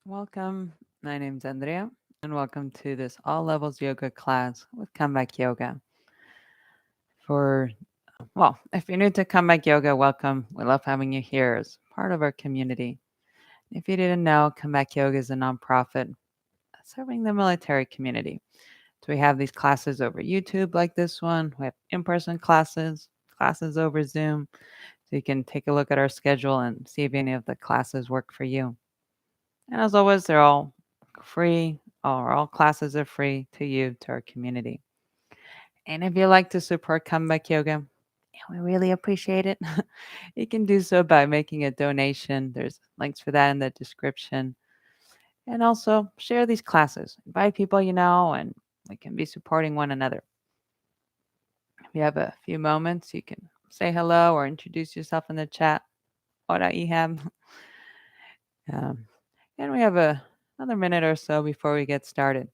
Welcome. My name's Andrea, and welcome to this all levels yoga class with Comeback Yoga. For if you're new to Comeback Yoga, welcome. We love having you here as part of our community. If you didn't know, Comeback Yoga is a nonprofit serving the military community. So we have these classes over YouTube, like this one. We have in-person classes, classes over Zoom. So you can take a look at our schedule and see if any of the classes work for you. And as always, they're all free, or all classes are free to you, to our community. And if you like to support Comeback Yoga, and we really appreciate it, you can do so by making a donation. There's links for that in the description. And also share these classes. Invite people you know, and we can be supporting one another. If you have a few moments, you can say hello or introduce yourself in the chat. Hola, Ihab. Um, and we have another minute or so before we get started.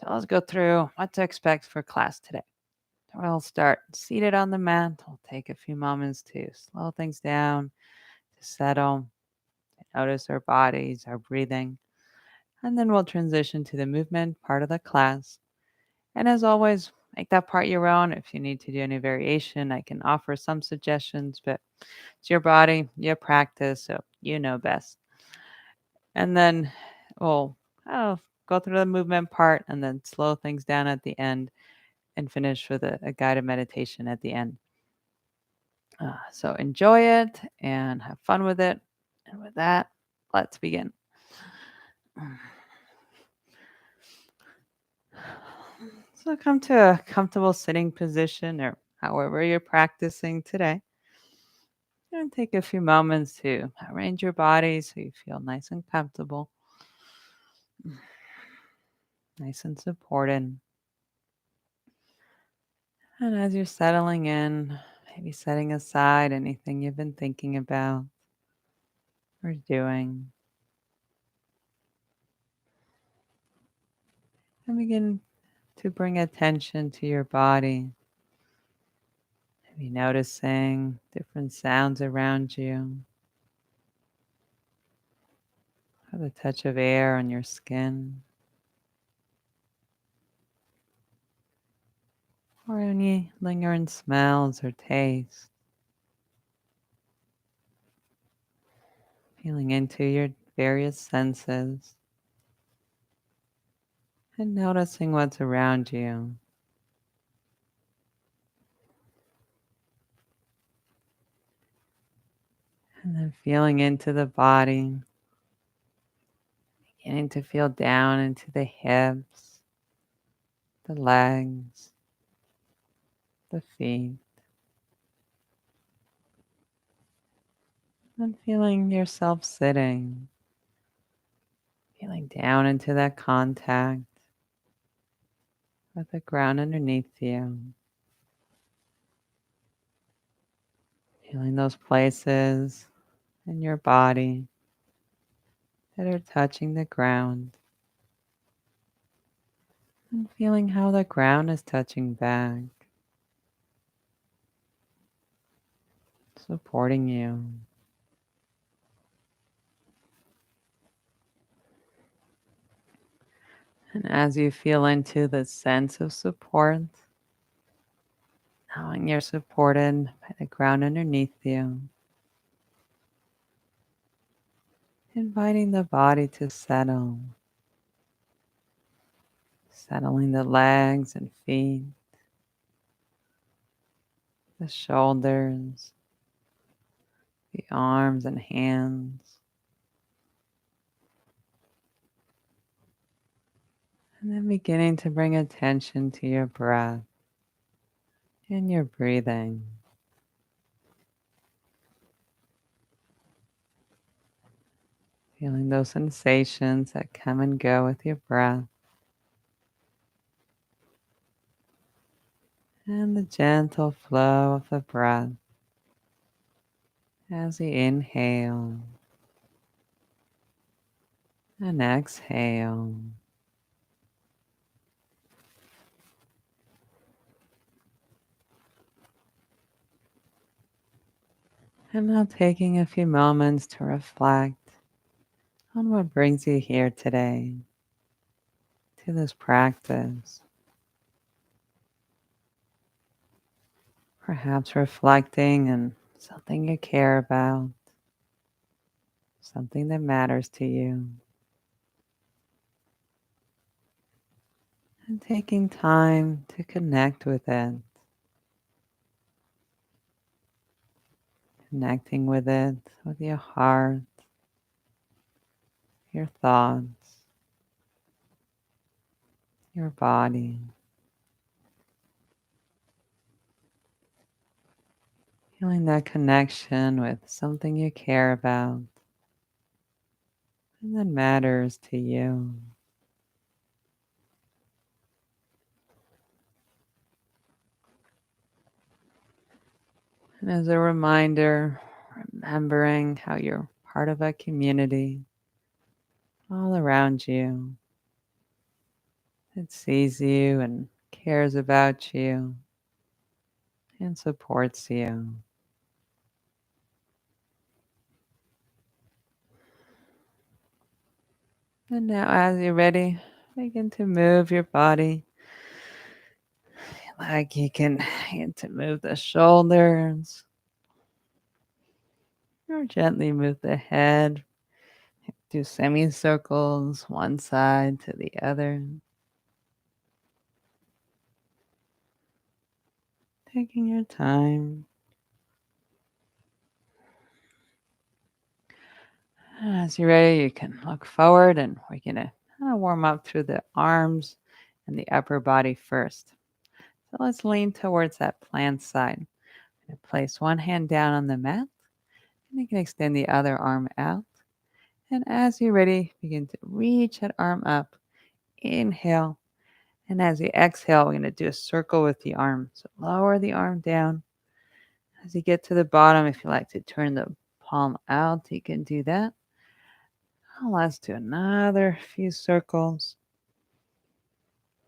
So let's go through what to expect for class today. So we'll start seated on the mat. We'll take a few moments to slow things down, to settle, to notice our bodies, our breathing. And then we'll transition to the movement part of the class. And as always, make that part your own. If you need to do any variation, I can offer some suggestions, but it's your body, your practice, so you know best. And then we'll go through the movement part and then slow things down at the end and finish with a guided meditation at the end. So enjoy it and have fun with it. And with that, let's begin. So come to a comfortable sitting position or however you're practicing today. And take a few moments to arrange your body so you feel nice and comfortable, nice and supported. And as you're settling in, maybe setting aside anything you've been thinking about or doing, and begin to bring attention to your body. Maybe noticing different sounds around you, or the touch of air on your skin, or any lingering smells or tastes. Feeling into your various senses and noticing what's around you. And then feeling into the body, beginning to feel down into the hips, the legs, the feet, and feeling yourself sitting, feeling down into that contact with the ground underneath you, feeling those places in your body that are touching the ground, and feeling how the ground is touching back, supporting you. And as you feel into the sense of support, knowing you're supported by the ground underneath you, inviting the body to settle, settling the legs and feet, the shoulders, the arms and hands, and then beginning to bring attention to your breath and your breathing. Feeling those sensations that come and go with your breath, and the gentle flow of the breath as we inhale and exhale. And now taking a few moments to reflect on what brings you here today to this practice. Perhaps reflecting on something you care about, something that matters to you, and taking time to connect with it, connecting with it with your heart, your thoughts, your body, feeling that connection with something you care about and that matters to you. And as a reminder, remembering how you're part of a community all around you that sees you and cares about you and supports you. And now, as you're ready, begin to move your body. Like you can begin to move the shoulders or gently move the head. Do semicircles, one side to the other. Taking your time. As you're ready, you can look forward and we're going to warm up through the arms and the upper body first. So let's lean towards that plant side. Place one hand down on the mat and you can extend the other arm out. And as you're ready, begin to reach that arm up. Inhale. And as you exhale, we're going to do a circle with the arm. So lower the arm down. As you get to the bottom, if you like to turn the palm out, you can do that. Let's do another few circles.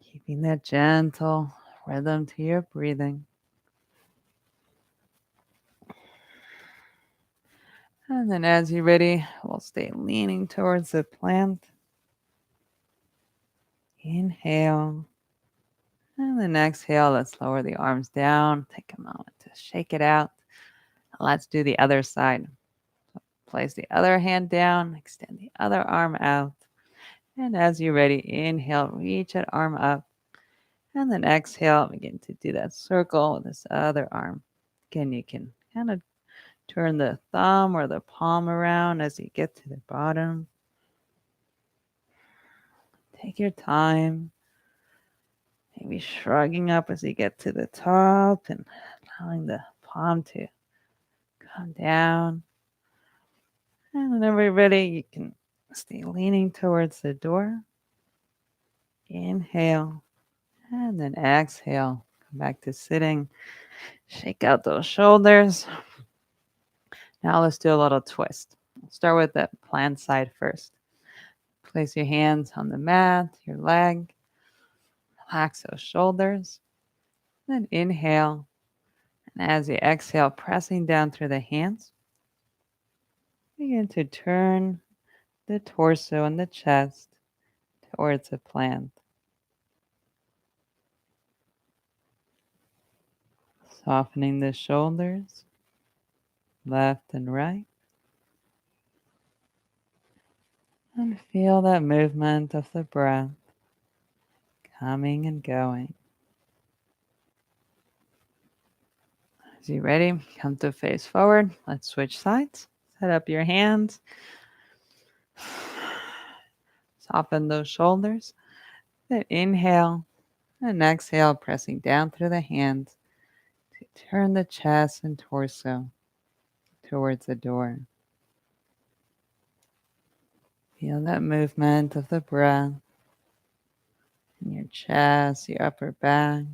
Keeping that gentle rhythm to your breathing. And then as you're ready, we'll stay leaning towards the plant. Inhale. And then exhale, let's lower the arms down. Take a moment to shake it out. Let's do the other side. Place the other hand down, extend the other arm out. And as you're ready, inhale, reach that arm up. And then exhale, begin to do that circle with this other arm. Again, you can kind of turn the thumb or the palm around as you get to the bottom. Take your time. Maybe shrugging up as you get to the top and allowing the palm to come down. And whenever you're ready, you can stay leaning towards the door. Inhale. And then exhale. Come back to sitting. Shake out those shoulders. Now let's do a little twist. We'll start with the plant side first. Place your hands on the mat, your leg. Relax those shoulders. Then inhale. And as you exhale, pressing down through the hands, begin to turn the torso and the chest towards the plant. Softening the shoulders, left and right. And feel that movement of the breath coming and going. As you're ready, come to face forward. Let's switch sides. Set up your hands. Soften those shoulders. Then inhale and exhale, pressing down through the hands to turn the chest and torso towards the door. Feel that movement of the breath in your chest, your upper back,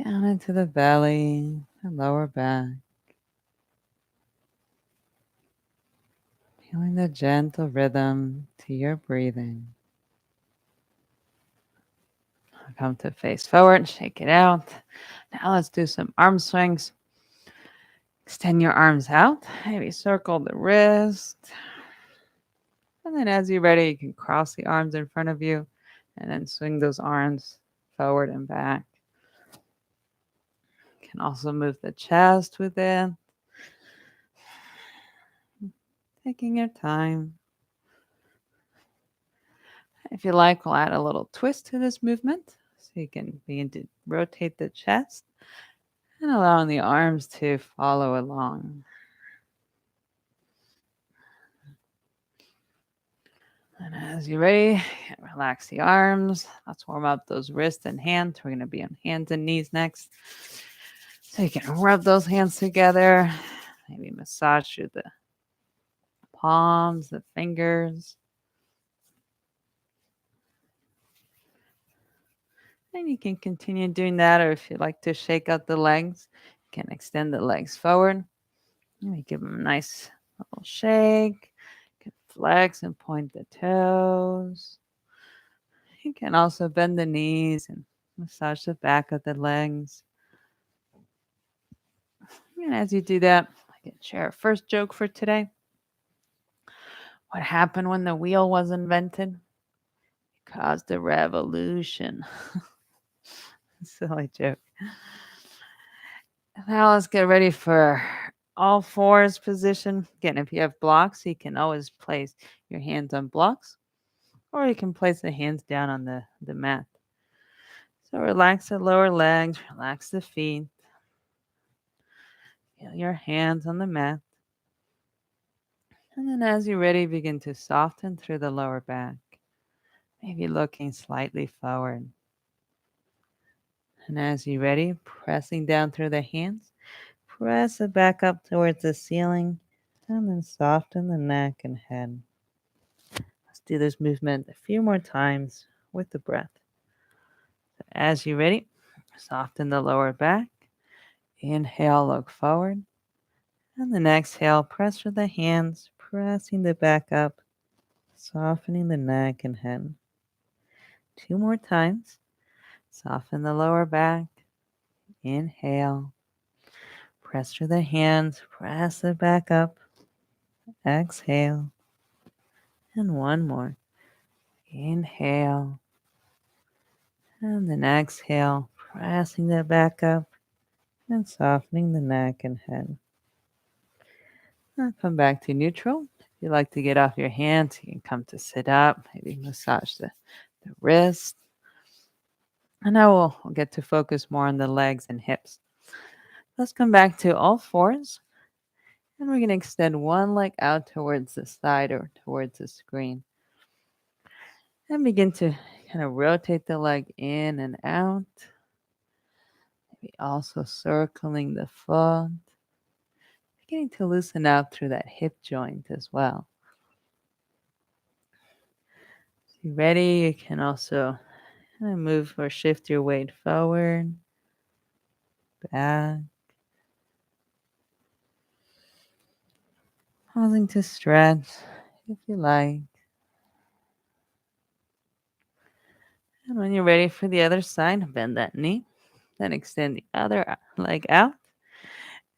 down into the belly and lower back. Feeling the gentle rhythm to your breathing. Come to face forward, shake it out. Now let's do some arm swings. Extend your arms out. Maybe circle the wrist. And then as you're ready, you can cross the arms in front of you and then swing those arms forward and back. You can also move the chest with it, taking your time. If you like, we'll add a little twist to this movement so you can begin to rotate the chest and allowing the arms to follow along. And as you're ready, relax the arms. Let's warm up those wrists and hands. We're going to be on hands and knees next. So you can rub those hands together, maybe massage through the palms, the fingers. And you can continue doing that, or if you like to shake out the legs, you can extend the legs forward. Maybe give them a nice little shake. You can flex and point the toes. You can also bend the knees and massage the back of the legs. And as you do that, I can share a first joke for today. What happened when the wheel was invented? It caused a revolution. Silly joke. Now let's get ready for all fours position. Again, if you have blocks, you can always place your hands on blocks, or you can place the hands down on the mat. So relax the lower legs, relax the feet. Feel your hands on the mat. And then as you're ready, begin to soften through the lower back, maybe looking slightly forward. And as you're ready, pressing down through the hands, press it back up towards the ceiling, and then soften the neck and head. Let's do this movement a few more times with the breath. So as you're ready, soften the lower back. Inhale, look forward. And then exhale, press with the hands, pressing the back up, softening the neck and head. 2 more times. Soften the lower back. Inhale. Press through the hands, press it back up. Exhale. And 1 more. Inhale. And then exhale, pressing that back up and softening the neck and head. Now come back to neutral. If you like to get off your hands, you can come to sit up, maybe massage the wrist. And now we'll get to focus more on the legs and hips. Let's come back to all fours. And we're going to extend one leg out towards the side or towards the screen. And begin to kind of rotate the leg in and out. Maybe also circling the foot. Beginning to loosen up through that hip joint as well. If you're ready, you can also kind of move or shift your weight forward, back. Pausing to stretch if you like. And when you're ready for the other side, bend that knee. Then extend the other leg out.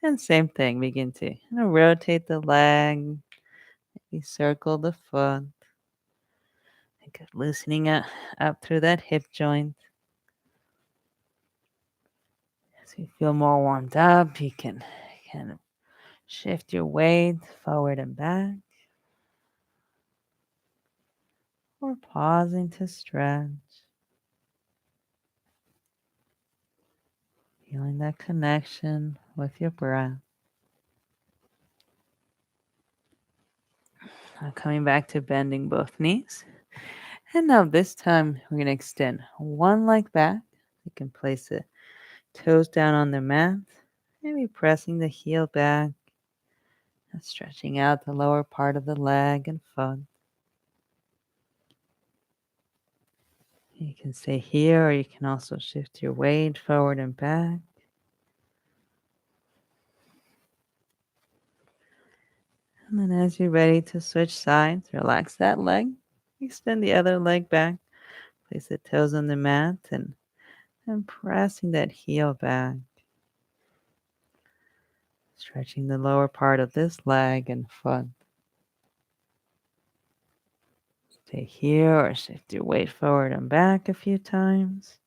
And same thing, begin to rotate the leg. Maybe circle the foot. Think of loosening up through that hip joint. As you feel more warmed up, you can kind of shift your weight forward and back. Or pausing to stretch. Feeling that connection with your breath. Now coming back to bending both knees. And now this time we're going to extend one leg back. You can place the toes down on the mat. Maybe pressing the heel back. And stretching out the lower part of the leg and foot. You can stay here, or you can also shift your weight forward and back. And then as you're ready to switch sides, relax that leg. Extend the other leg back. Place the toes on the mat and pressing that heel back. Stretching the lower part of this leg and foot. Stay here or shift your weight forward and back a few times.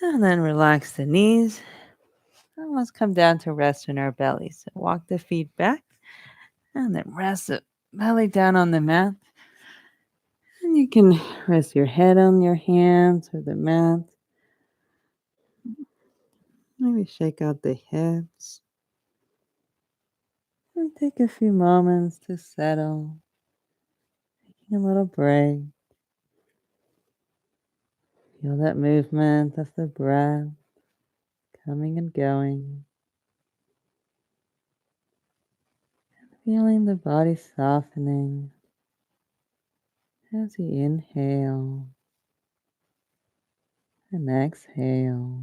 And then relax the knees. And let's come down to rest in our bellies. So walk the feet back and then rest the belly down on the mat. And you can rest your head on your hands or the mat. Maybe shake out the hips. And take a few moments to settle. Taking a little break. Feel that movement of the breath coming and going. Feeling the body softening as you inhale and exhale.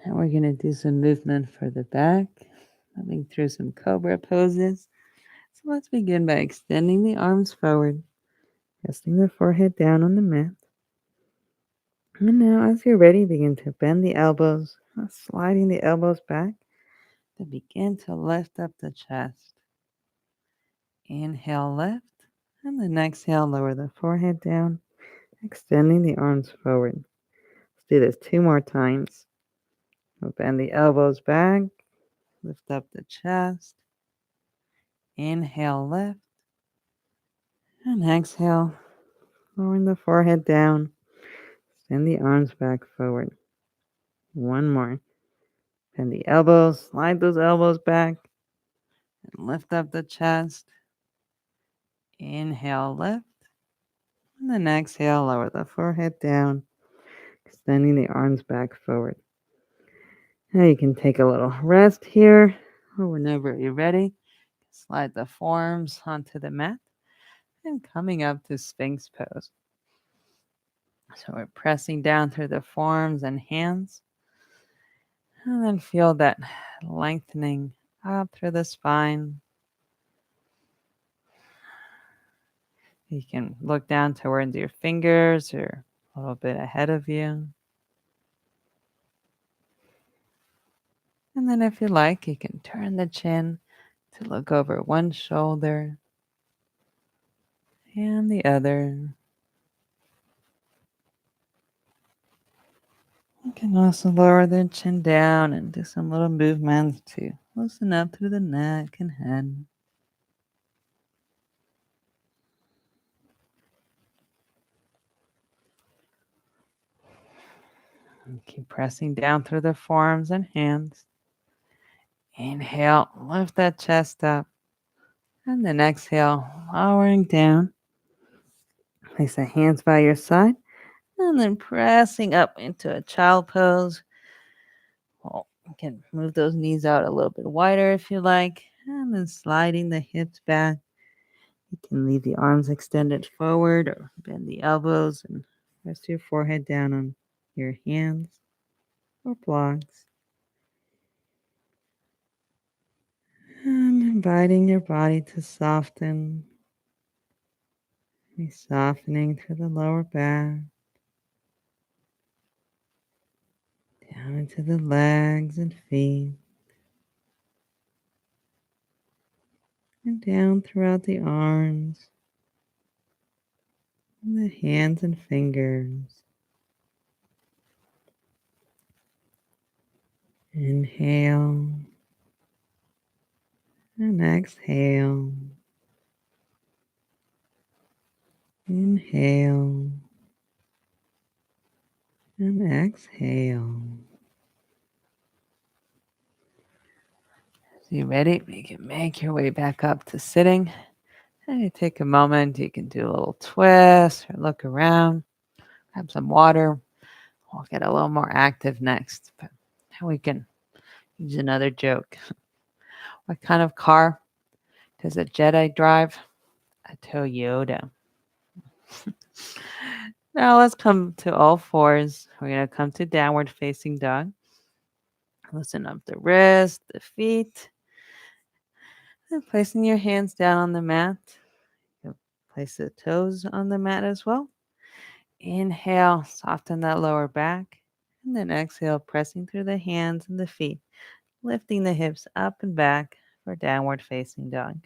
And we're going to do some movement for the back, moving through some cobra poses. So let's begin by extending the arms forward, resting the forehead down on the mat. And now, as you're ready, begin to bend the elbows, sliding the elbows back. Then begin to lift up the chest. Inhale, lift. And then exhale, lower the forehead down, extending the arms forward. Let's do this 2 more times. We'll bend the elbows back, lift up the chest. Inhale, lift. And exhale, lowering the forehead down. Extend the arms back forward. 1 more. Bend the elbows, slide those elbows back, and lift up the chest. Inhale, lift. And then exhale, lower the forehead down, extending the arms back forward. Now you can take a little rest here, or whenever you're ready, slide the forearms onto the mat and coming up to Sphinx pose. So we're pressing down through the forearms and hands, and then feel that lengthening up through the spine. You can look down towards your fingers or a little bit ahead of you. And then if you like, you can turn the chin to look over one shoulder and the other. You can also lower the chin down and do some little movements to loosen up through the neck and head. And keep pressing down through the forearms and hands. Inhale, lift that chest up. And then exhale, lowering down. Place the hands by your side. And then pressing up into a child pose. Well, you can move those knees out a little bit wider if you like. And then sliding the hips back. You can leave the arms extended forward or bend the elbows and rest your forehead down on your hands or blocks. And inviting your body to soften. Be softening through the lower back. Down into the legs and feet. And down throughout the arms. And the hands and fingers. Inhale. And exhale. Inhale. And exhale. So you ready? You can make your way back up to sitting. And you take a moment. You can do a little twist or look around. Have some water. We'll get a little more active next. But now we can use another joke. What kind of car does a Jedi drive? A Toyota. Now let's come to all fours. We're going to come to downward facing dog. Loosen up the wrist, the feet. And placing your hands down on the mat. You'll place the toes on the mat as well. Inhale, soften that lower back. And then exhale, pressing through the hands and the feet, lifting the hips up and back for downward facing dog.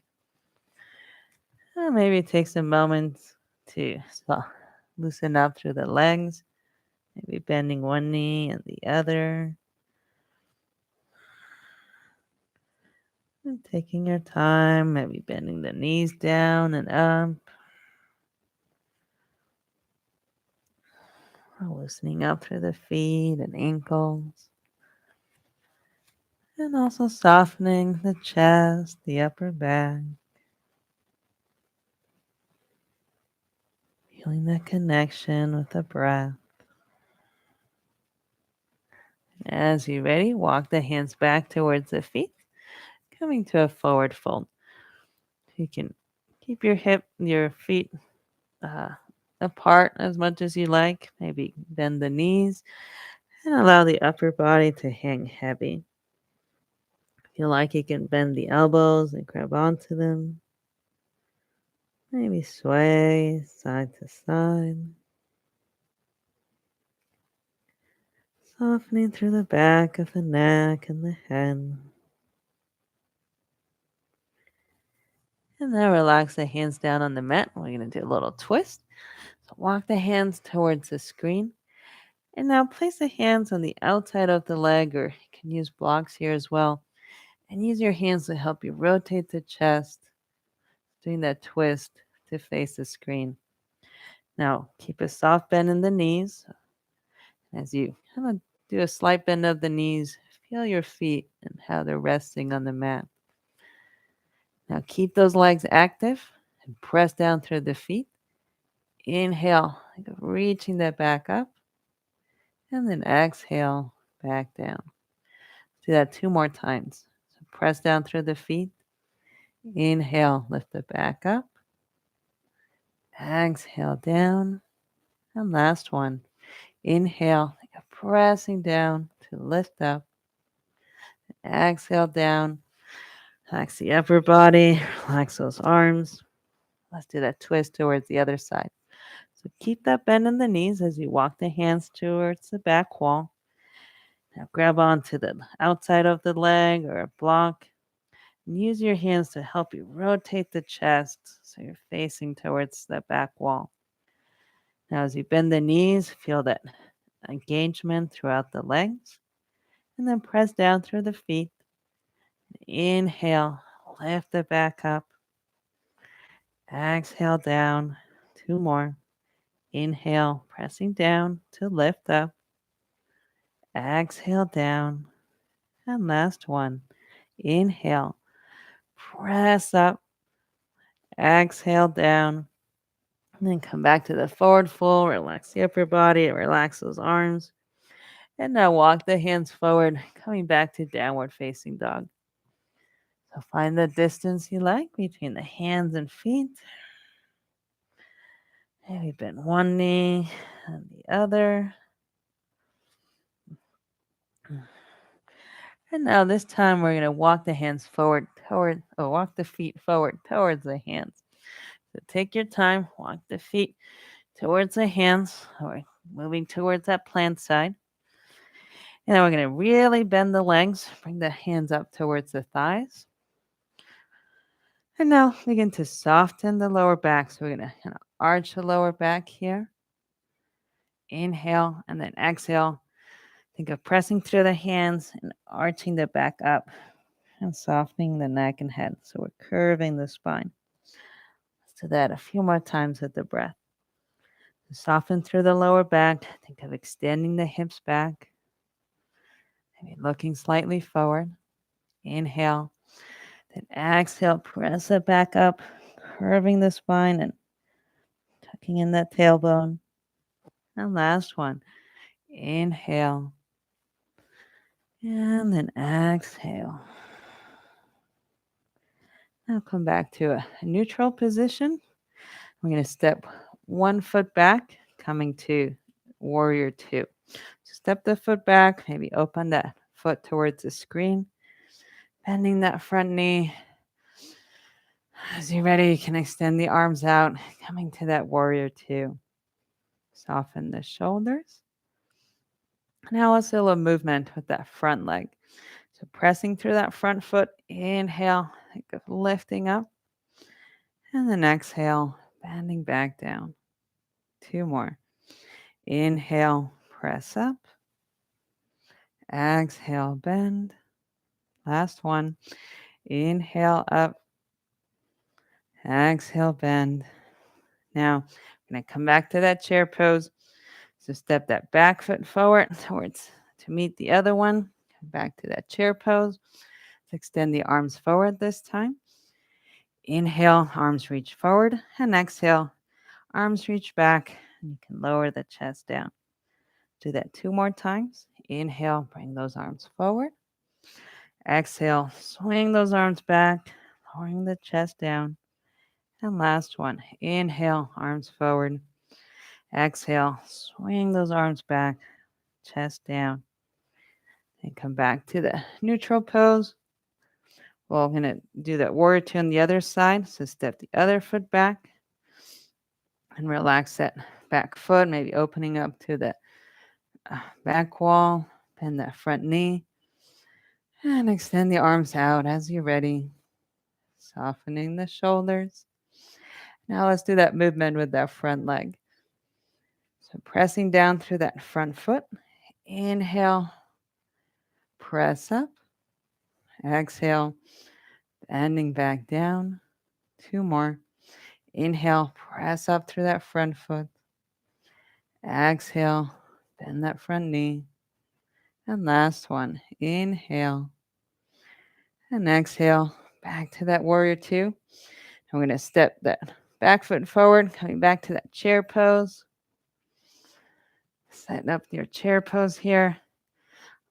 Maybe take some moments to loosen up through the legs, maybe bending one knee and the other. And taking your time, maybe bending the knees down and up. Loosening up through the feet and ankles. And also softening the chest, the upper back. Feeling that connection with the breath. As you're ready, walk the hands back towards the feet, coming to a forward fold. You can keep your feet uh, apart as much as you like. Maybe bend the knees and allow the upper body to hang heavy. Feel like you can bend the elbows and grab onto them. Maybe sway side to side. Softening through the back of the neck and the head. And then relax the hands down on the mat. We're going to do a little twist. So walk the hands towards the screen. And now place the hands on the outside of the leg, or you can use blocks here as well. And use your hands to help you rotate the chest, doing that twist to face the screen. Now keep a soft bend in the knees. As you kind of do a slight bend of the knees, feel your feet and how they're resting on the mat. Now keep those legs active and press down through the feet. Inhale, reaching that back up. And then exhale, back down. Do that 2 more times. So press down through the feet. Inhale, lift it back up. Exhale down. And last one. Inhale, pressing down to lift up. Exhale down. Relax the upper body. Relax those arms. Let's do that twist towards the other side. So keep that bend in the knees as you walk the hands towards the back wall. Now grab onto the outside of the leg or a block. And use your hands to help you rotate the chest so you're facing towards the back wall. Now as you bend the knees, feel that engagement throughout the legs. And then press down through the feet. Inhale, lift it back up. Exhale down. 2 more. Inhale, pressing down to lift up. Exhale down. And last one. Inhale, press up. Exhale down. And then come back to the forward fold. Relax the upper body. Relax those arms. And now walk the hands forward, coming back to downward facing dog. So find the distance you like between the hands and feet. Maybe bend one knee and the other. And now this time we're going to walk the hands walk the feet forward towards the hands. So take your time, walk the feet towards the hands, or moving towards that plant side. And then we're going to really bend the legs, bring the hands up towards the thighs. And now begin to soften the lower back. So we're going to kind of arch the lower back here. Inhale and then exhale. Think of pressing through the hands and arching the back up and softening the neck and head. So we're curving the spine. Let's do that a few more times with the breath. Soften through the lower back. Think of extending the hips back. Maybe looking slightly forward. Inhale. Then exhale, press it back up, curving the spine and tucking in that tailbone. And last one. Inhale. And then exhale. Now come back to a neutral position. We're going to step 1 foot back, coming to warrior 2. So step the foot back, maybe open that foot towards the screen, bending that front knee. As you're ready, you can extend the arms out, coming to that warrior 2. Soften the shoulders. Now let's do a little movement with that front leg. So pressing through that front foot, inhale, think of lifting up. And then exhale, bending back down. 2 more. Inhale, press up. Exhale, bend. Last one. Inhale up. Exhale, bend. Now, I'm going to come back to that chair pose. So step that back foot forward towards to meet the other one. Come back to that chair pose. Let's extend the arms forward this time. Inhale, arms reach forward, and exhale, arms reach back, and you can lower the chest down. Do that 2 more times. Inhale, bring those arms forward. Exhale, swing those arms back, lowering the chest down. And last one. Inhale, arms forward. Exhale, swing those arms back, chest down. And come back to the neutral pose. Well, I'm going to do that warrior two on the other side. So step the other foot back and relax that back foot, maybe opening up to the back wall. Bend that front knee. And extend the arms out as you're ready. Softening the shoulders. Now let's do that movement with that front leg. So pressing down through that front foot. Inhale. Press up. Exhale. Bending back down. 2 more. Inhale. Press up through that front foot. Exhale. Bend that front knee. And last one. Inhale. And exhale. Back to that warrior two. I'm going to step that back foot forward, coming back to that chair pose. Setting up your chair pose here.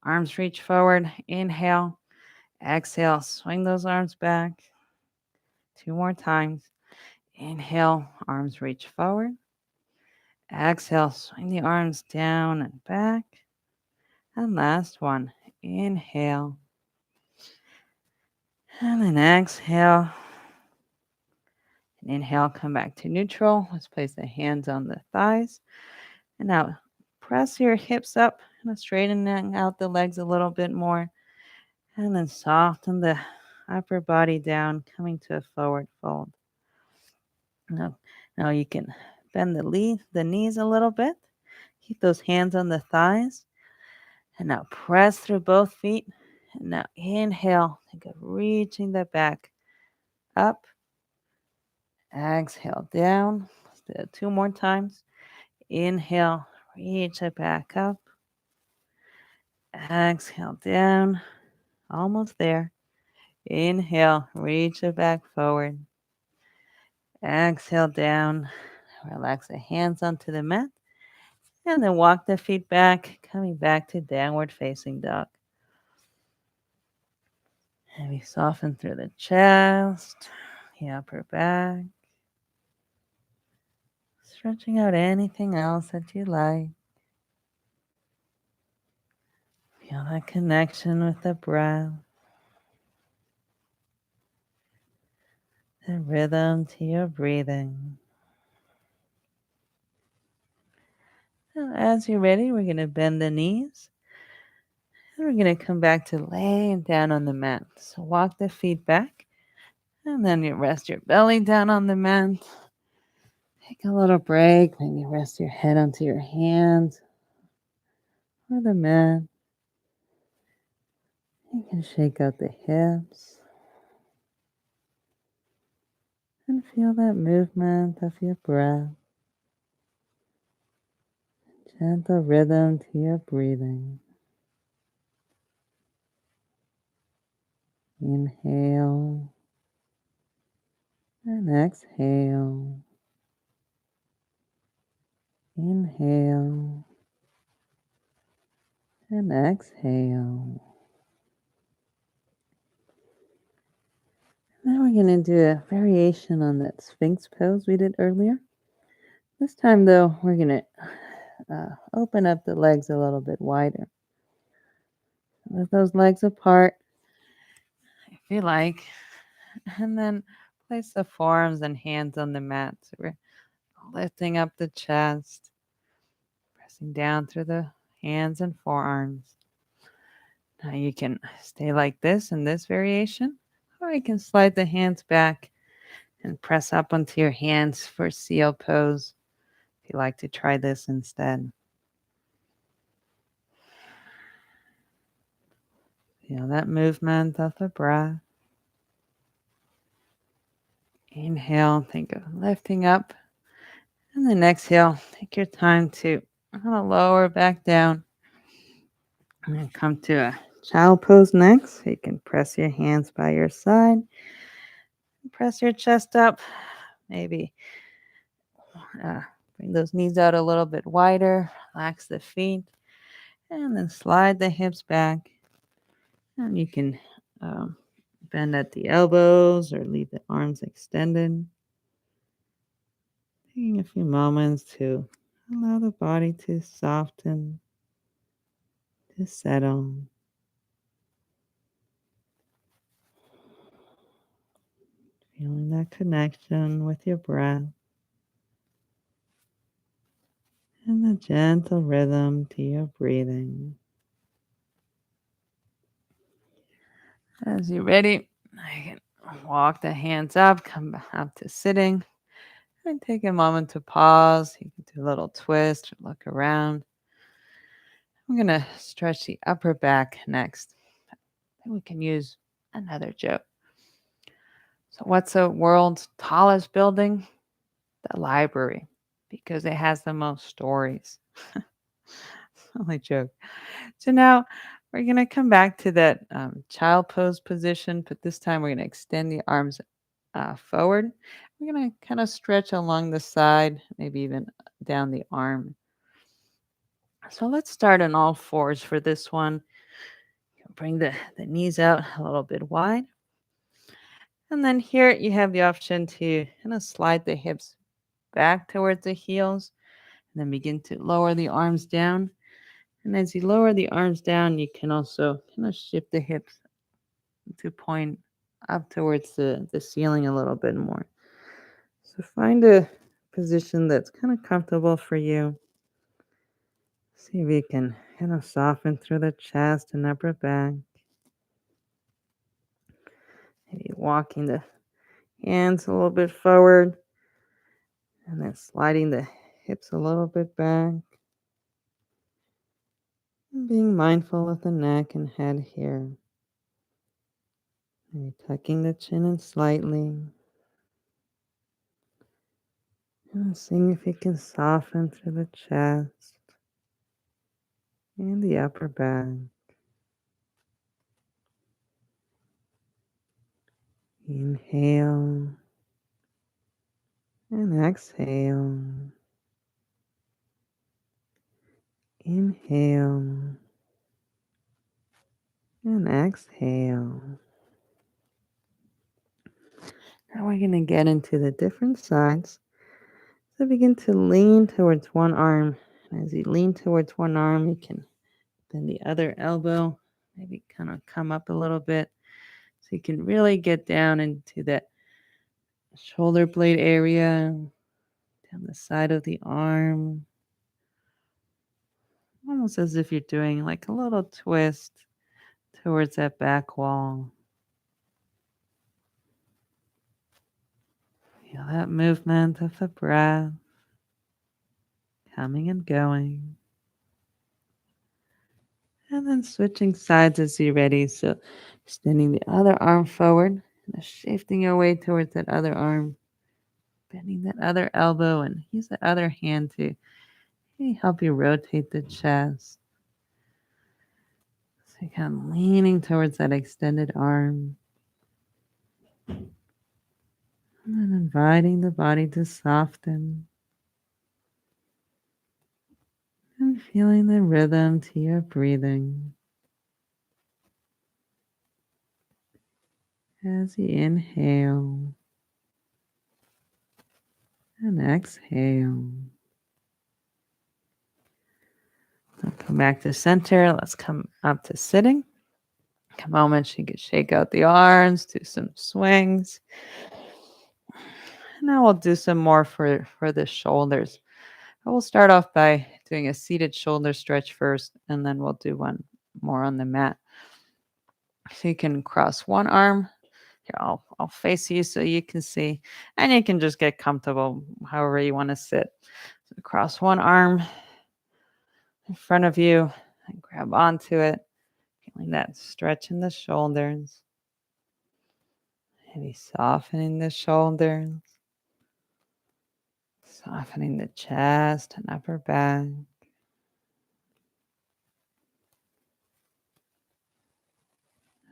Arms reach forward. Inhale. Exhale. Swing those arms back. 2 more times. Inhale. Arms reach forward. Exhale. Swing the arms down and back. And last one. Inhale. And then exhale. And inhale. Come back to neutral. Let's place the hands on the thighs. And now press your hips up and straightening out the legs a little bit more. And then soften the upper body down, coming to a forward fold. Now you can bend the knees a little bit. Keep those hands on the thighs. And now press through both feet. And now inhale. Think of reaching the back up. Exhale down. Let's do it 2 more times. Inhale. Reach it back up. Exhale down. Almost there. Inhale. Reach it back forward. Exhale down. Relax the hands onto the mat. And then walk the feet back, coming back to downward facing dog. And we soften through the chest, the upper back. Stretching out anything else that you like. Feel that connection with the breath. The rhythm to your breathing. And as you're ready, we're going to bend the knees. And we're going to come back to laying down on the mat. So walk the feet back. And then you rest your belly down on the mat. Take a little break. Maybe rest your head onto your hands or the mat. You can shake out the hips. And feel that movement of your breath. Gentle rhythm to your breathing. Inhale and exhale. Inhale and exhale. Now we're going to do a variation on that Sphinx pose we did earlier. This time though, we're going to open up the legs a little bit wider. With those legs apart, if you like, and then place the forearms and hands on the mat. So we're lifting up the chest, pressing down through the hands and forearms. Now you can stay like this in this variation, or you can slide the hands back and press up onto your hands for seal pose if you like to try this instead. Feel that movement of the breath. Inhale, think of lifting up. And then exhale, take your time to lower back down. And then come to a child pose next. So you can press your hands by your side. Press your chest up. Maybe uh, bring those knees out a little bit wider. Relax the feet. And then slide the hips back. And you can bend at the elbows or leave the arms extended. Taking a few moments to allow the body to soften, to settle. Feeling that connection with your breath and the gentle rhythm to your breathing. As you're ready, I can walk the hands up, come up to sitting, and take a moment to pause. You can do a little twist or look around. I'm going to stretch the upper back next. Then we can use another joke. So, what's the world's tallest building? The library, because it has the most stories. Only joke. So now we're going to come back to that child pose position, but this time we're going to extend the arms forward. We're going to kind of stretch along the side, maybe even down the arm. So let's start on all fours for this one. Bring the knees out a little bit wide. And then here you have the option to kind of slide the hips back towards the heels and then begin to lower the arms down. And as you lower the arms down, you can also kind of shift the hips to point up towards the ceiling a little bit more. So find a position that's kind of comfortable for you. See if you can kind of soften through the chest and upper back. Maybe walking the hands a little bit forward and then sliding the hips a little bit back. And being mindful of the neck and head here. Maybe tucking the chin in slightly. And seeing if you can soften through the chest and the upper back. Inhale and exhale. Inhale and exhale. Now we're going to get into the different sides. So begin to lean towards one arm. And as you lean towards one arm, you can bend the other elbow, maybe kind of come up a little bit. So you can really get down into that shoulder blade area, down the side of the arm. Almost as if you're doing like a little twist towards that back wall. Feel that movement of the breath coming and going. And then switching sides as you're ready. So extending the other arm forward and shifting your way towards that other arm. Bending that other elbow and use that other hand to help you rotate the chest. So you're kind of leaning towards that extended arm. And then inviting the body to soften. And feeling the rhythm to your breathing. As you inhale and exhale. Now come back to center. Let's come up to sitting. A moment you can shake out the arms, do some swings. Now we'll do some more for the shoulders. I will start off by doing a seated shoulder stretch first, and then we'll do one more on the mat. So you can cross one arm. Here, I'll face you so you can see, and you can just get comfortable however you want to sit. So cross one arm in front of you and grab onto it, feeling that stretch in the shoulders. Maybe softening the shoulders, softening the chest and upper back.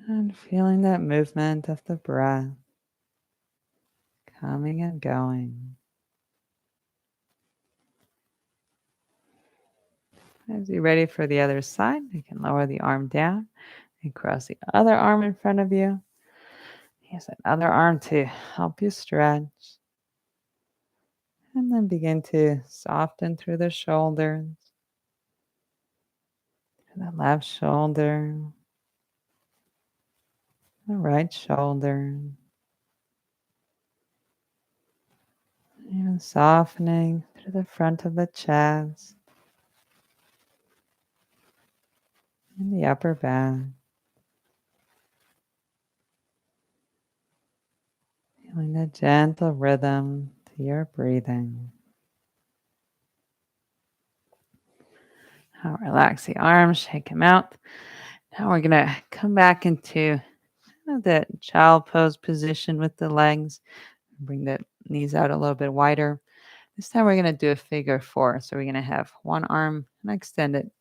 And feeling that movement of the breath coming and going. As you're ready for the other side, you can lower the arm down and cross the other arm in front of you. Use that other arm to help you stretch. And then begin to soften through the shoulders, through the left shoulder, the right shoulder. Even softening through the front of the chest and the upper back. Feeling a gentle rhythm to your breathing. Now relax the arms, shake them out. Now we're going to come back into that child pose position with the legs. Bring the knees out a little bit wider. This time we're going to do a figure four. So we're going to have one arm and extend it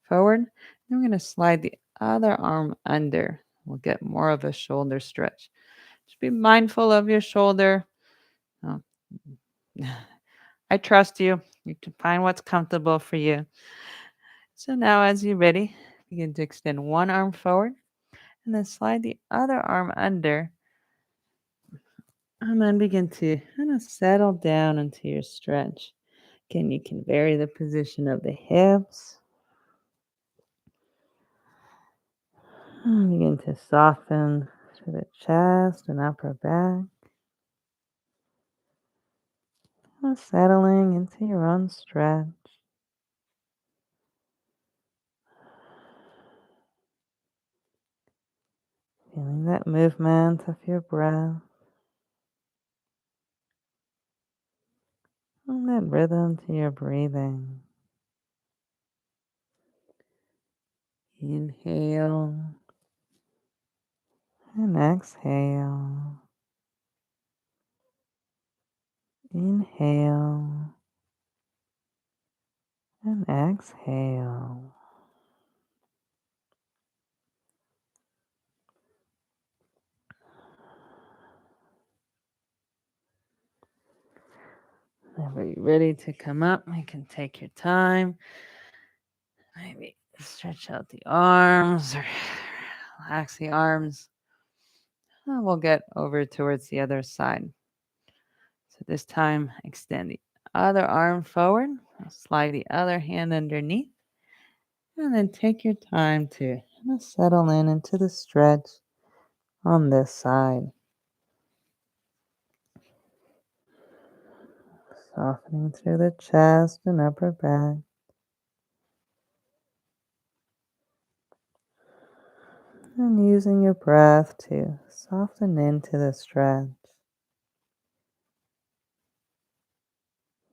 forward. Then we're going to slide the other arm under. We'll get more of a shoulder stretch. Just be mindful of your shoulder. Oh, I trust you. You can find what's comfortable for you. So now as you're ready, begin to extend one arm forward and then slide the other arm under. And then begin to kind of settle down into your stretch. Again, you can vary the position of the hips. And begin to soften through the chest and upper back. Settling into your own stretch. Feeling that movement of your breath. And that rhythm to your breathing. Inhale and exhale. Inhale and exhale. Whenever you're ready to come up, you can take your time. Maybe stretch out the arms or relax the arms. And we'll get over towards the other side. So this time, extend the other arm forward. Slide the other hand underneath. And then take your time to settle in into the stretch on this side. Softening through the chest and upper back. And using your breath to soften into the stretch.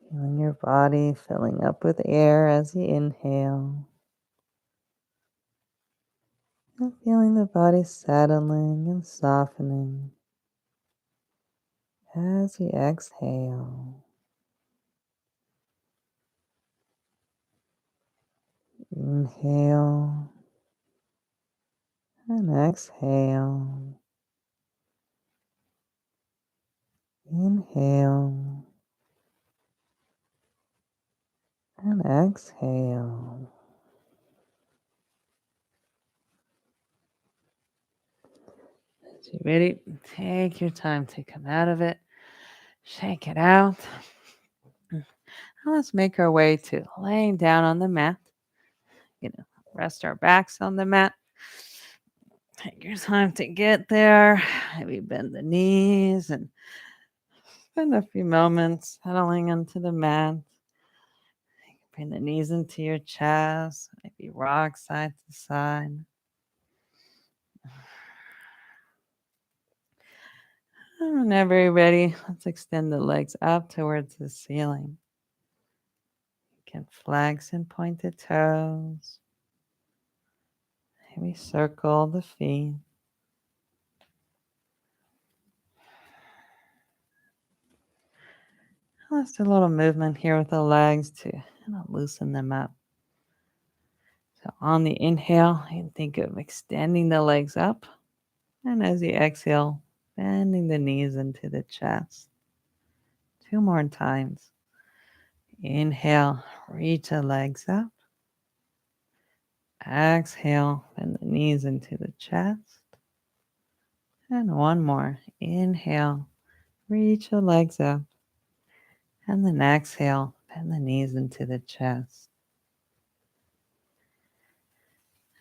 Feeling your body filling up with air as you inhale. And feeling the body settling and softening as you exhale. Inhale and exhale. Inhale and exhale. As you're ready, take your time to come out of it. Shake it out. Now let's make our way to laying down on the mat. Rest our backs on the mat. Take your time to get there. Maybe bend the knees and spend a few moments settling into the mat. Bring the knees into your chest, maybe rock side to side. And whenever you're ready, let's extend the legs up towards the ceiling. You can flex and point the toes. Maybe circle the feet. Let's do a little movement here with the legs to loosen them up. So on the inhale, you can think of extending the legs up. And as you exhale, bending the knees into the chest. 2 more times. Inhale, reach the legs up. Exhale, bend the knees into the chest. And one more. Inhale, reach the legs up. And then exhale, bend the knees into the chest.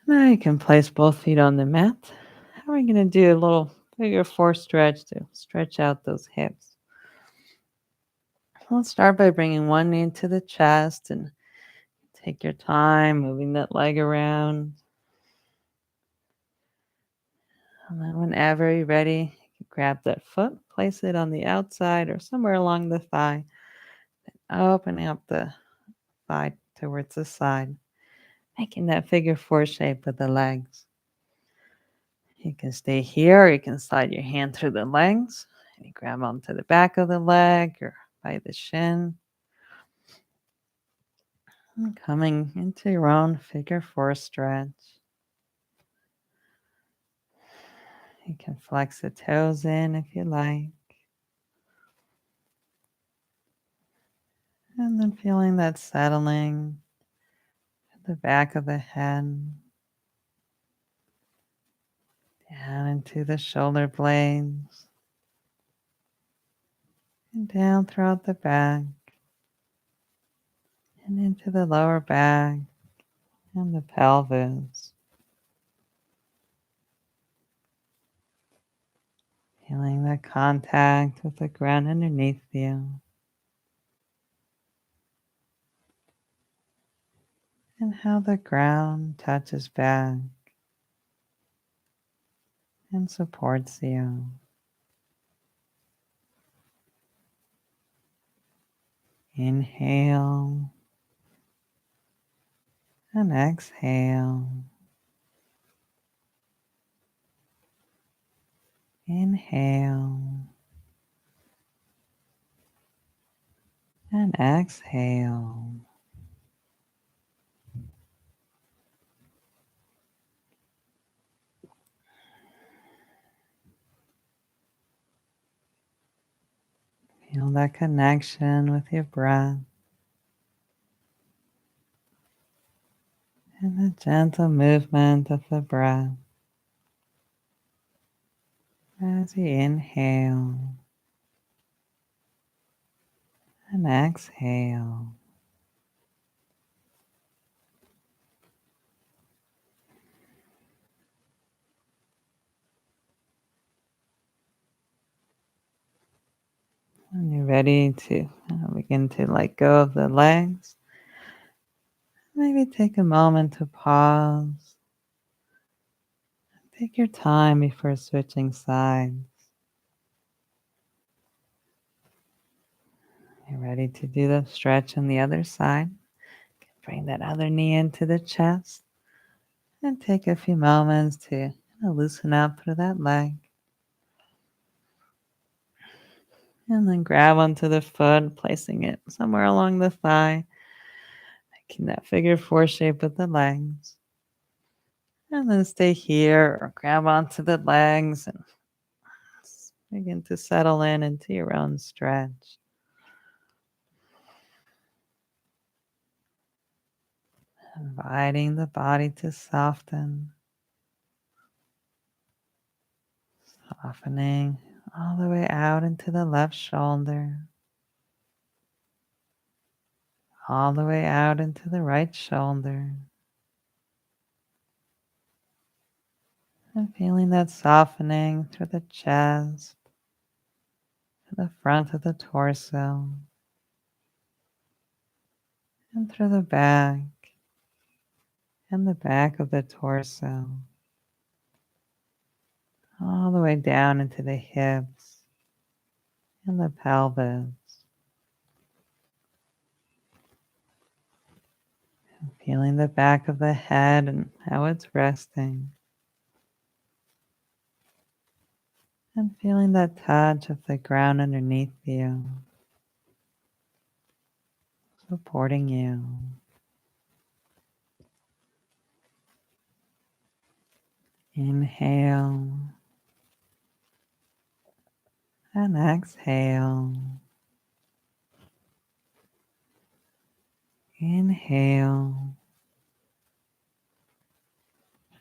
Now you can place both feet on the mat. Now we're going to do a little figure 4 stretch to stretch out those hips. Let's start by bringing one knee into the chest and take your time moving that leg around. And then whenever you're ready, you can grab that foot, place it on the outside or somewhere along the thigh, opening up the thigh towards the side, making that figure 4 shape with the legs. You can stay here, or you can slide your hand through the legs, and you grab onto the back of the leg or by the shin. And coming into your own figure 4 stretch. You can flex the toes in if you like. And then feeling that settling at the back of the head, down into the shoulder blades, and down throughout the back, and into the lower back and the pelvis. Feeling the contact with the ground underneath you. And how the ground touches back and supports you. Inhale and exhale. Inhale and exhale. Feel that connection with your breath and the gentle movement of the breath as you inhale and exhale. When you're ready to begin to let go of the legs, maybe take a moment to pause. Take your time before switching sides. You're ready to do the stretch on the other side. Bring that other knee into the chest and take a few moments to loosen up through that leg. And then grab onto the foot, placing it somewhere along the thigh, making that figure 4 shape with the legs. And then stay here or grab onto the legs and begin to settle in into your own stretch. Inviting the body to soften. Softening all the way out into the left shoulder. All the way out into the right shoulder. And feeling that softening through the chest, to the front of the torso, and through the back and the back of the torso, all the way down into the hips and the pelvis. Feeling the back of the head and how it's resting. And feeling that touch of the ground underneath you, supporting you. Inhale and exhale. Inhale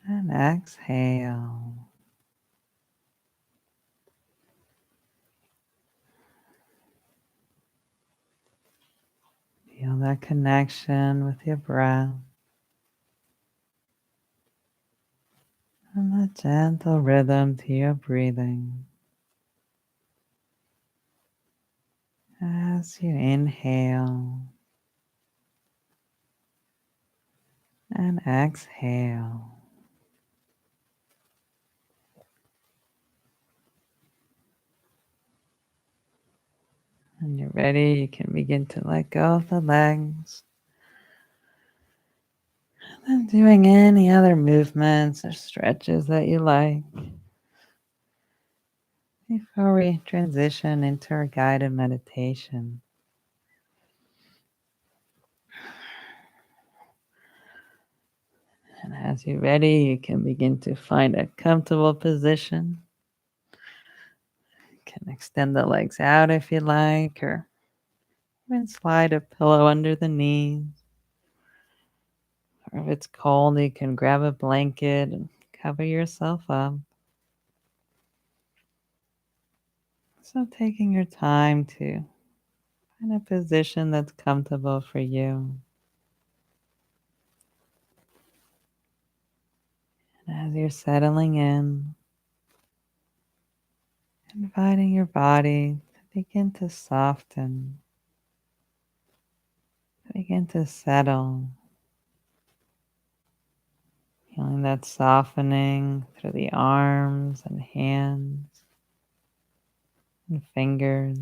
and exhale. Feel that connection with your breath and the gentle rhythm to your breathing. As you inhale and exhale. When you're ready, you can begin to let go of the legs. And then doing any other movements or stretches that you like before we transition into our guided meditation. And as you're ready, you can begin to find a comfortable position. You can extend the legs out if you like, or even slide a pillow under the knees. Or if it's cold, you can grab a blanket and cover yourself up. So taking your time to find a position that's comfortable for you. And as you're settling in, inviting your body to begin to soften, begin to settle, feeling that softening through the arms and hands and fingers,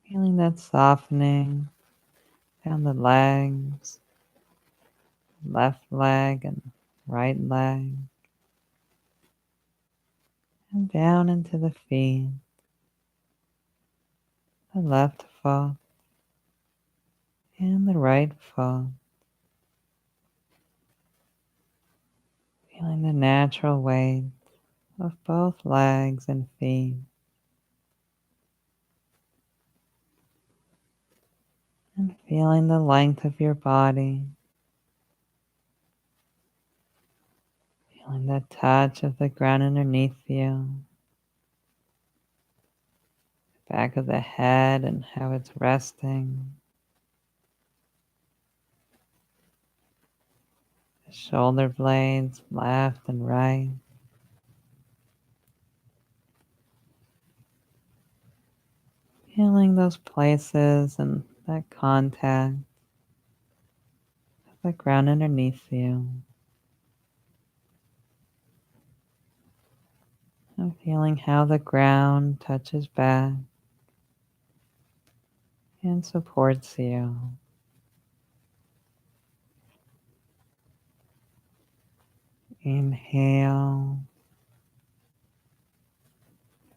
feeling that softening down the legs, left leg and right leg, and down into the feet, the left foot and the right foot. Feeling the natural weight of both legs and feet. And feeling the length of your body. Feeling the touch of the ground underneath you. The back of the head and how it's resting. The shoulder blades, left and right. Feeling those places and that contact with the ground underneath you. And feeling how the ground touches back and supports you. Inhale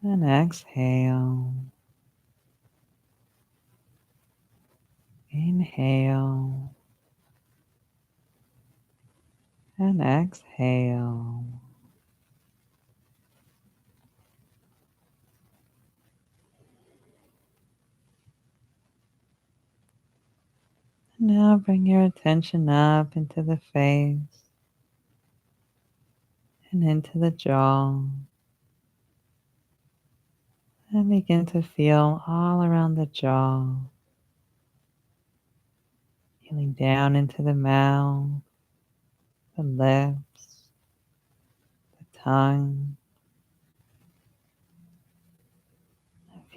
and exhale. Inhale and exhale. Now bring your attention up into the face and into the jaw. And begin to feel all around the jaw. Feeling down into the mouth, the lips, the tongue.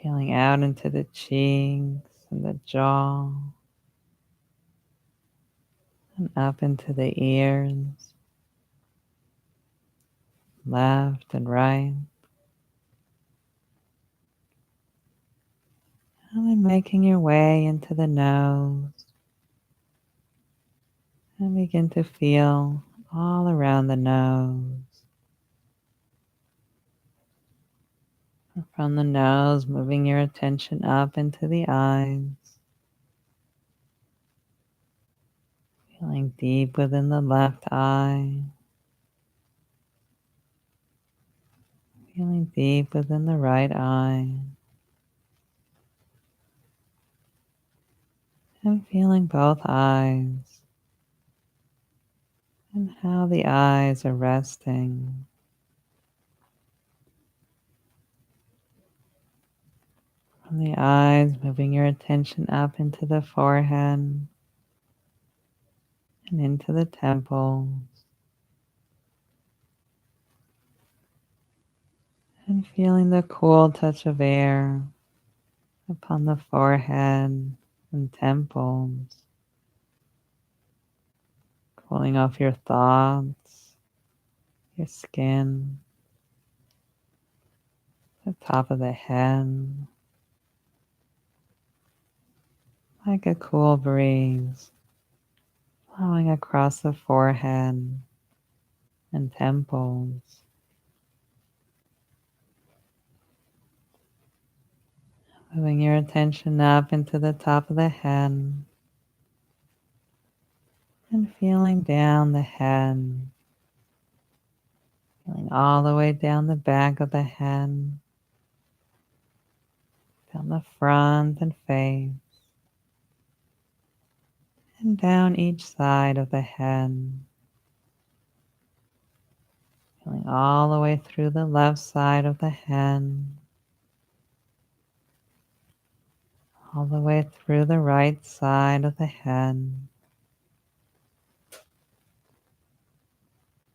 Feeling out into the cheeks and the jaw, and up into the ears, left and right. And then making your way into the nose, and begin to feel all around the nose. From the nose, moving your attention up into the eyes, feeling deep within the left eye, feeling deep within the right eye, and feeling both eyes and how the eyes are resting. From the eyes, moving your attention up into the forehead and into the temples, and feeling the cool touch of air upon the forehead and temples, cooling off your thoughts, your skin, the top of the head, like a cool breeze flowing across the forehead and temples. Moving your attention up into the top of the head and feeling down the head, feeling all the way down the back of the head, down the front and face, and down each side of the head, feeling all the way through the left side of the head, all the way through the right side of the head,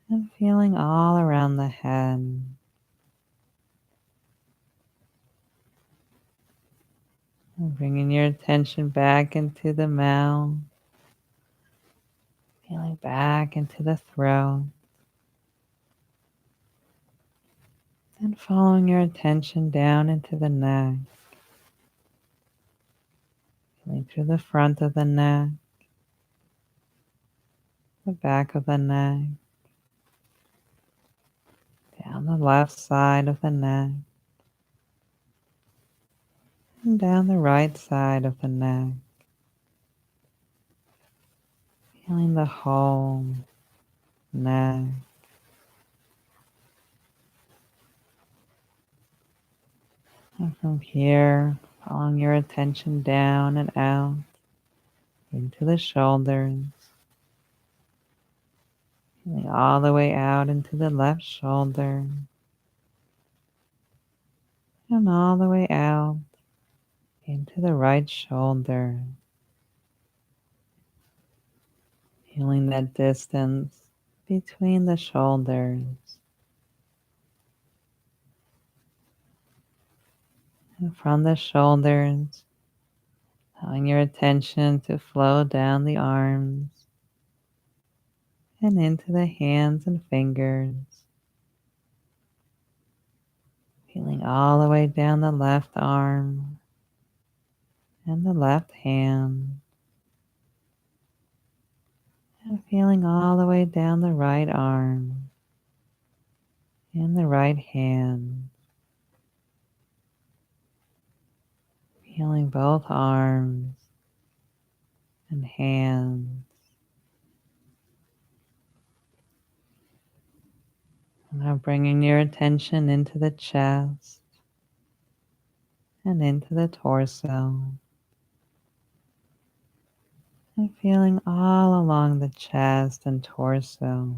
and feeling all around the head. And bringing your attention back into the mouth, feeling back into the throat, and following your attention down into the neck, feeling through the front of the neck, the back of the neck, down the left side of the neck, and down the right side of the neck, feeling the whole neck. And from here, following your attention down and out into the shoulders, feeling all the way out into the left shoulder, and all the way out into the right shoulder, feeling that distance between the shoulders. And from the shoulders, allowing your attention to flow down the arms and into the hands and fingers, feeling all the way down the left arm and the left hand, and feeling all the way down the right arm and the right hand, feeling both arms and hands. Now bringing your attention into the chest and into the torso, and feeling all along the chest and torso,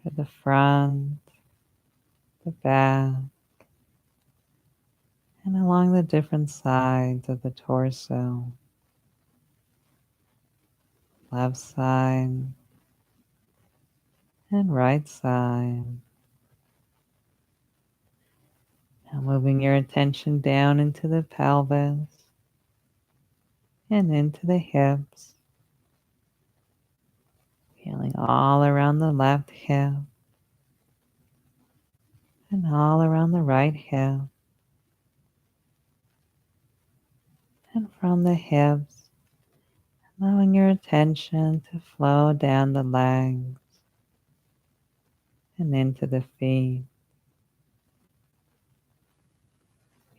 to the front, the back, and along the different sides of the torso, left side and right side. Now Moving your attention down into the pelvis and into the hips, feeling all around the left hip and all around the right hip, and from the hips, allowing your attention to flow down the legs and into the feet,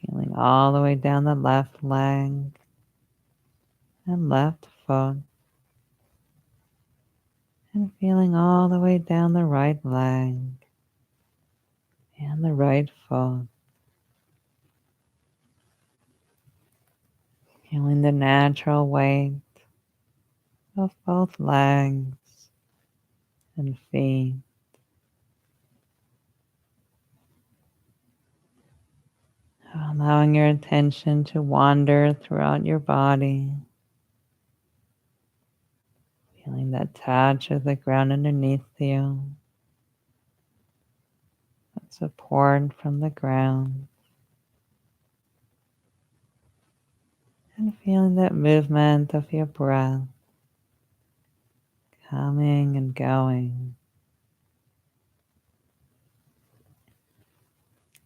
feeling all the way down the left leg and left foot, and feeling all the way down the right leg and the right foot, feeling the natural weight of both legs and feet. Allowing your attention to wander throughout your body, feeling that touch of the ground underneath you, that support from the ground, and feeling that movement of your breath coming and going.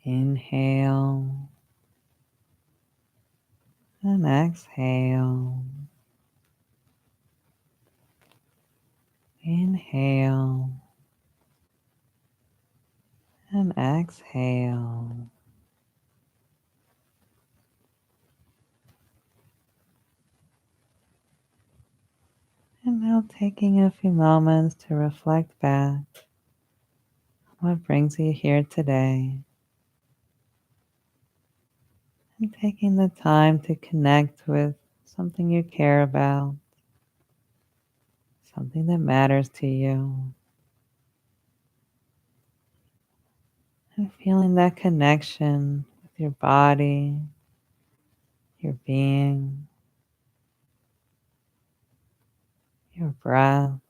Inhale and exhale. Inhale and exhale. And now taking a few moments to reflect back on what brings you here today. And taking the time to connect with something you care about, something that matters to you. And feeling that connection with your body, your being, your breath.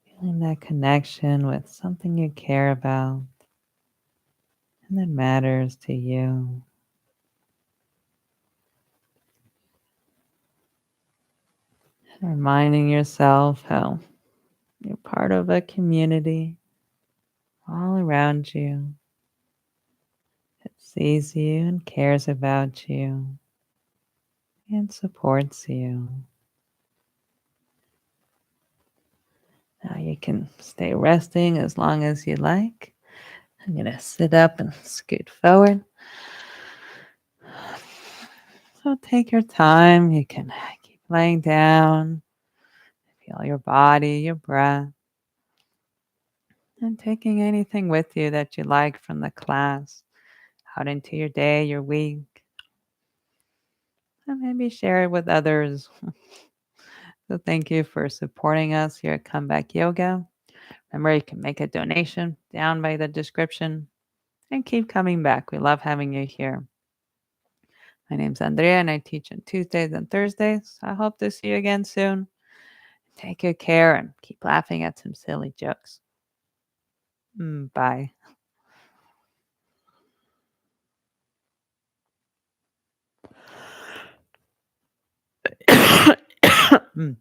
Feeling that connection with something you care about and that matters to you. And reminding yourself how you're part of a community all around you that sees you and cares about you and supports you. Now you can stay resting as long as you like. I'm going to sit up and scoot forward. So take your time. You can keep laying down. Feel your body, your breath, and taking anything with you that you like from the class out into your day, your week, and maybe share it with others. So thank you for supporting us here at Comeback Yoga. Remember, you can make a donation down by the description and keep coming back. We love having you here. My name's Andrea and I teach on Tuesdays and Thursdays. I hope to see you again soon. Take good care and keep laughing at some silly jokes. Bye.